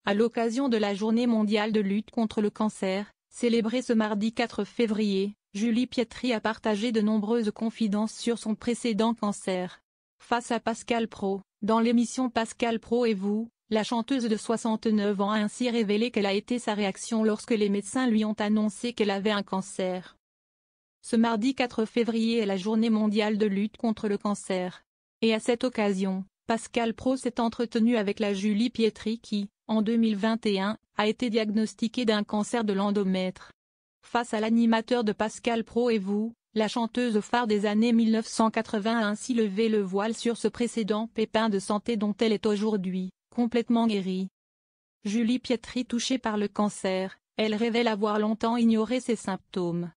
à l'occasion de la Journée mondiale de lutte contre le cancer, célébrée ce mardi 4 février, Julie Pietri a partagé de nombreuses confidences sur son précédent cancer. Face à Pascal Praud, dans l'émission Pascal Praud et vous, la chanteuse de 69 ans a ainsi révélé quelle a été sa réaction lorsque les médecins lui ont annoncé qu'elle avait un cancer. Ce mardi 4 février est la Journée mondiale de lutte contre le cancer. Et à cette occasion, Pascal Praud s'est entretenu avec la Julie Pietri qui, en 2021, a été diagnostiquée d'un cancer de l'endomètre. Face à l'animateur de Pascal Praud et vous, la chanteuse phare des années 1980 a ainsi levé le voile sur ce précédent pépin de santé dont elle est aujourd'hui complètement guérie. Julie Pietri touchée par le cancer, elle révèle avoir longtemps ignoré ses symptômes.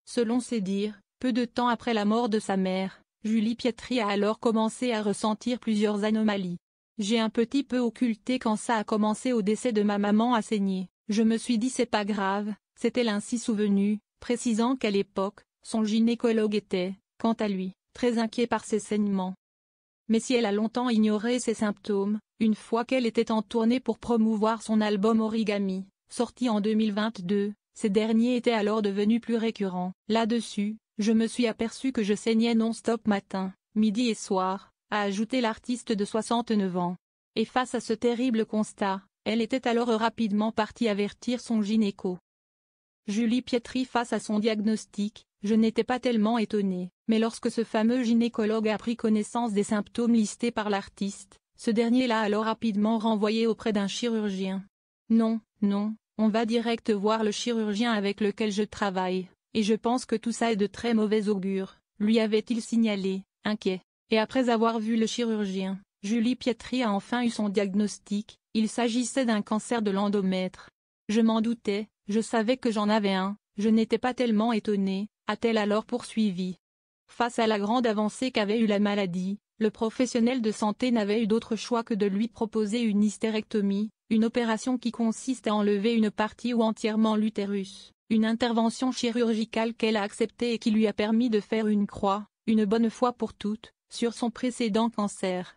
Selon ses dires, peu de temps après la mort de sa mère, Julie Pietri a alors commencé à ressentir plusieurs anomalies. J'ai un petit peu occulté quand ça a commencé au décès de ma maman à saigner. Je me suis dit c'est pas grave, s'est-elle ainsi souvenue, précisant qu'à l'époque, son gynécologue était, quant à lui, très inquiet par ses saignements. Mais si elle a longtemps ignoré ses symptômes, une fois qu'elle était en tournée pour promouvoir son album Origami, sorti en 2022, ces derniers étaient alors devenus plus récurrents. Là-dessus, je me suis aperçu que je saignais non-stop matin, midi et soir, a ajouté l'artiste de 69 ans. Et face à ce terrible constat, elle était alors rapidement partie avertir son gynéco. Julie Pietri face à son diagnostic, je n'étais pas tellement étonnée, mais lorsque ce fameux gynécologue a pris connaissance des symptômes listés par l'artiste, ce dernier l'a alors rapidement renvoyé auprès d'un chirurgien. Non, on va direct voir le chirurgien avec lequel je travaille, et je pense que tout ça est de très mauvais augure, lui avait-il signalé, inquiet. Et après avoir vu le chirurgien, Julie Pietri a enfin eu son diagnostic, il s'agissait d'un cancer de l'endomètre. Je m'en doutais, je savais que j'en avais un, je n'étais pas tellement étonnée, a-t-elle alors poursuivi. Face à la grande avancée qu'avait eu la maladie, le professionnel de santé n'avait eu d'autre choix que de lui proposer une hystérectomie, une opération qui consiste à enlever une partie ou entièrement l'utérus, une intervention chirurgicale qu'elle a acceptée et qui lui a permis de faire une croix, une bonne fois pour toutes, sur son précédent cancer.